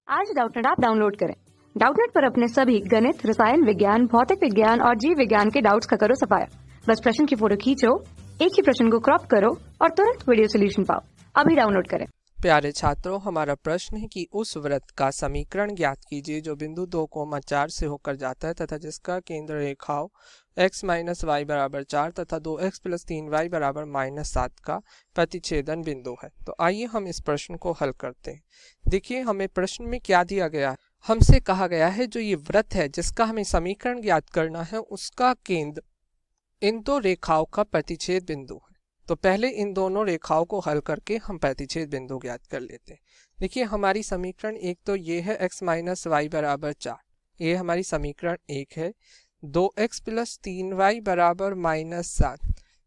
आज Doubtnut app download करें। Doubtnut पर अपने सभी गणित, रसायन विज्ञान, भौतिक विज्ञान और जीव विज्ञान के डाउट्स का करो सफाया। बस प्रश्न की फोटो खींचो, एक ही प्रश्न को क्रॉप करो और तुरंत वीडियो सोल्यूशन पाओ। अभी डाउनलोड करें। प्यारे छात्रों, हमारा प्रश्न है कि उस वृत्त का समीकरण ज्ञात कीजिए जो बिंदु 2,4 से होकर जाता है तथा जिसका केंद्र रेखाओं x माइनस वाई बराबर 4 तथा 2x प्लस 3y बराबर -7 का प्रतिच्छेदन बिंदु है। तो आइए हम इस प्रश्न को हल करते हैं। देखिए, हमें प्रश्न में क्या दिया गया है। हमसे कहा गया है जो ये वृत्त है जिसका हमें समीकरण ज्ञात करना है, उसका केंद्र इन दो रेखाओं का प्रतिच्छेद बिंदु है। तो पहले इन दोनों रेखाओं को हल करके हम प्रतिच्छेद बिंदु ज्ञात कर लेते हैं। देखिए, हमारी समीकरण एक तो ये है x माइनस वाई बराबर 4, ये हमारी समीकरण एक है। 2x प्लस 3y बराबर -7,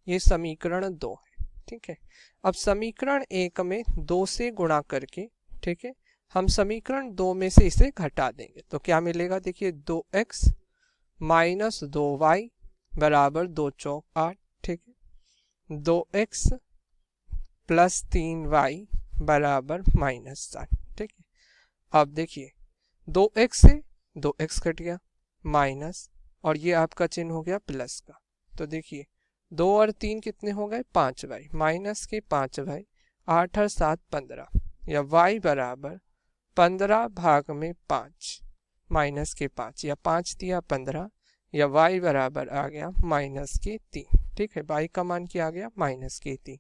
ये समीकरण 2 है। ठीक है, अब समीकरण एक में 2 से गुणा करके, ठीक है, हम समीकरण 2 में से इसे घटा देंगे तो क्या मिलेगा। देखिए, 2x माइनस 2y बराबर 2 चौक 8, ठीक है, 2x प्लस 3y बराबर -7, ठीक है। अब देखिए, 2x से 2x कट गया माइनस, और ये आपका चिन्ह हो गया प्लस का। तो देखिए, 2 और 3 कितने हो गए, 5y, माइनस के 5y, 8 और 7 15, या y बराबर 15 भाग में 5 माइनस के 5, या 5 दिया 15, या y बराबर आ गया -3। ठीक है, y का मान क्या आ गया, -3।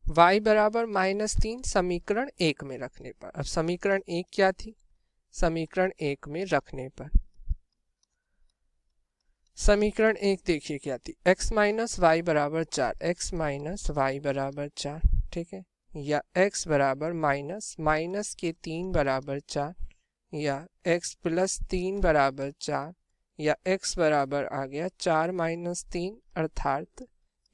y बराबर -3 समीकरण एक में रखने पर। अब समीकरण एक क्या थी, समीकरण एक में रखने पर समीकरण एक देखिए क्या थी, x माइनस वाई बराबर 4, x माइनस वाई बराबर 4, ठीक है, या x बराबर माइनस के 3 बराबर 4, या x प्लस 3 बराबर 4, या x बराबर आ गया 4 माइनस 3 अर्थात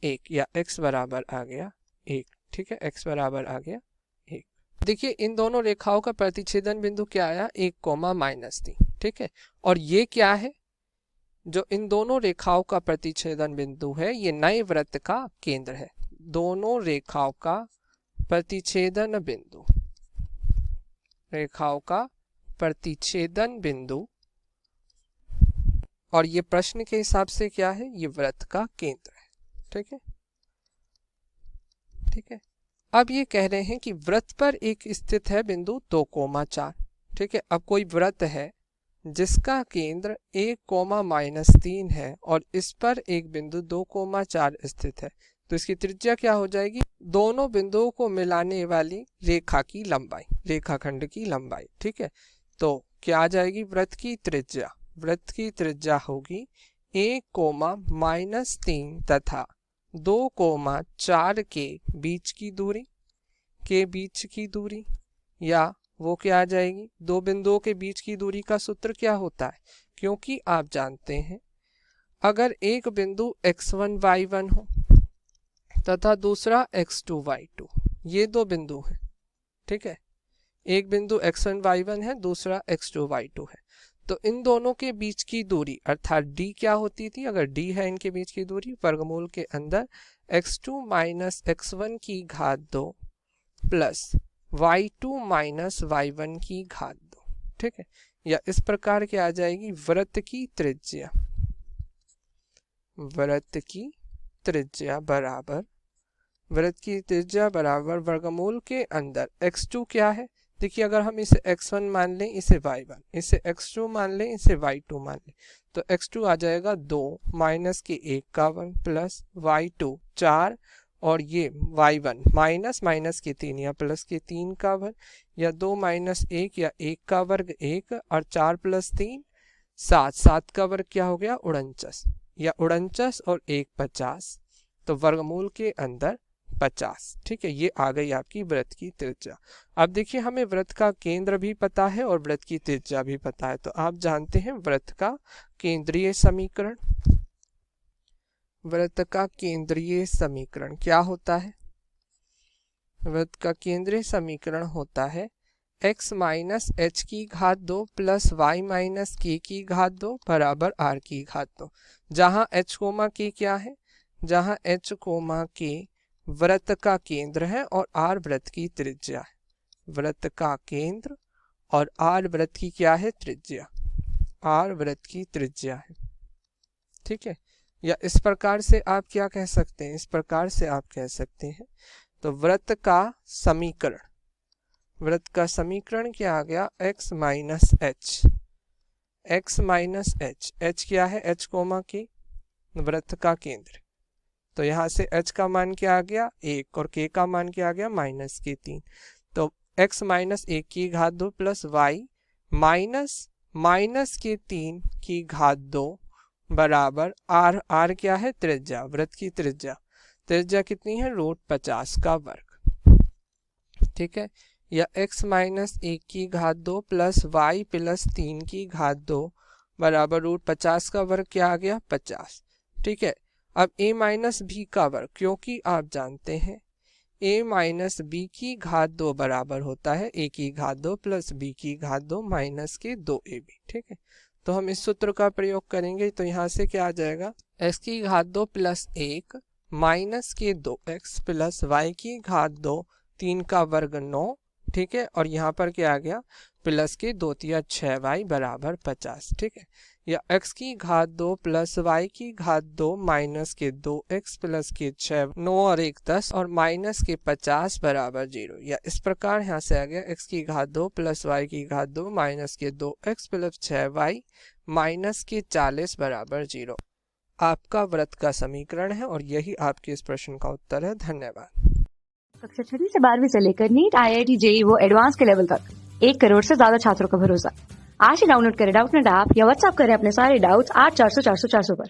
1, या x बराबर आ गया 1। ठीक है, x बराबर आ गया 1। देखिए, इन दोनों रेखाओं का प्रतिच्छेदन बिंदु क्या आया, 1,-3। ठीक है, और ये क्या है, जो इन दोनों रेखाओं का प्रतिच्छेदन बिंदु है, ये नए वृत्त का केंद्र है। दोनों रेखाओं का प्रतिच्छेदन बिंदु, रेखाओं का प्रतिच्छेदन बिंदु, और ये प्रश्न के हिसाब से क्या है, ये वृत्त का केंद्र है। ठीक है, ठीक है। अब ये कह रहे हैं कि वृत्त पर एक स्थित है बिंदु 2,4। ठीक है, अब कोई वृत्त है जिसका केंद्र 1,-3 है और इस पर एक बिंदु 2,4 स्थित है, तो इसकी त्रिज्या क्या हो जाएगी, दोनों बिंदुओं को मिलाने वाली रेखा की लंबाई, रेखाखंड की लंबाई। ठीक है, तो क्या आ जाएगी, वृत्त की त्रिज्या, वृत्त की त्रिज्या होगी 1,-3 तथा 2,4 के बीच की दूरी, या वो क्या आ जाएगी, दो बिंदुओं के बीच की दूरी का सूत्र क्या होता है, क्योंकि आप जानते हैं अगर एक बिंदु x1 y1 हो तथा दूसरा x2 y2, ये दो बिंदु हैं। ठीक है, एक बिंदु x1 y1 है, दूसरा x2 y2 है, तो इन दोनों के बीच की दूरी अर्थात d क्या होती थी, अगर d है इनके बीच की दूरी, वर्गमूल के अंदर x2 माइनस x1 की घात 2 प्लस y2 माइनस y1 की घात 2। ठीक है, या इस प्रकार के आ जाएगी वृत्त की त्रिज्या, वृत्त की त्रिज्या बराबर वर्गमूल के अंदर x2 क्या है। देखिए, अगर हम इसे x1 मान लें, इसे y1, इसे x2 मान लें, इसे y2 मान लें, तो x2 आ जाएगा 2 माइनस के 1 का वर्ग प्लस y2 4, और ये y1 माइनस के 3 या प्लस के 3 का वर्ग, या 2 माइनस 1 या 1 का वर्ग 1, और 4 प्लस 3 7 का वर्ग क्या हो गया, 49, या 49 और 1 50, तो वर्गमूल के अंदर 50। ठीक है, ये आ गई आपकी वृत्त की त्रिज्या। अब देखिए, हमें वृत्त का केंद्र भी पता है और वृत्त की त्रिज्या भी पता है, तो आप जानते हैं वृत्त का केंद्रीय समीकरण। वृत्त का केंद्रीय समीकरण क्या होता है, वृत्त का केंद्रीय समीकरण होता है x माइनस h की घात 2 प्लस y माइनस k की घात 2 बराबर r की घात 2, जहां h कोमा k क्या है, जहां h कोमा k वृत्त का केंद्र है और r वृत्त की त्रिज्या है। वृत्त का केंद्र और r वृत्त की क्या है, त्रिज्या। r वृत्त की त्रिज्या है, ठीक है। या इस प्रकार से आप क्या कह सकते हैं, इस प्रकार से आप कह सकते हैं, तो वृत्त का समीकरण, वृत्त का समीकरण क्या आ गया, x minus H, x minus H, H क्या है, h कोमा की वृत्त का केंद्र, तो यहाँ से h का मान क्या आ गया 1 और k का मान क्या आ गया माइनस के 3, तो x माइनस 1 की घात 2 प्लस y माइनस के 3 की घात 2 बराबर r, r क्या है, त्रिज्या, वृत्त की त्रिज्या, त्रिज्या कितनी है, √50 का वर्ग, ठीक है। या x माइनस 1 की घात 2 प्लस y प्लस 3 की घात 2 बराबर √50 का वर्ग क्या आ गया 50, ठीक है। अब a माइनस b का वर्ग, क्योंकि आप जानते हैं a माइनस b की घात 2 बराबर होता है a की घात 2 प्लस b की घात 2 माइनस के 2ab, ठीक है। तो हम इस सूत्र का प्रयोग करेंगे, तो यहाँ से क्या आ जाएगा, x की घात 2 प्लस 1 माइनस के 2x प्लस y की घात 2 3 का वर्ग 9, ठीक है। और यहाँ पर क्या आ गया, प्लस के 2 तिया 6y बराबर 50, ठीक है। या x की घात 2 प्लस y की घात 2 माइनस के 2x प्लस के 6, 9 और 1 10 और माइनस के 50 बराबर 0। या इस प्रकार यहाँ से आ गया x की घात 2 प्लस y की घात 2 माइनस के 2x प्लस 6y माइनस के 40 बराबर 0 आपका वृत्त का समीकरण है, और यही आपके इस प्रश्न का उत्तर है। धन्यवाद। कक्षा 6 से 12वीं से लेकर नीट, IIT, JEE वो एडवांस के लेवल तक 1 करोड़ से ज्यादा छात्रों का भरोसा। आज ही डाउनलोड करें डाउटनेट ऐप या व्हाट्सएप करें अपने सारे डाउट्स 8400 400 400 पर।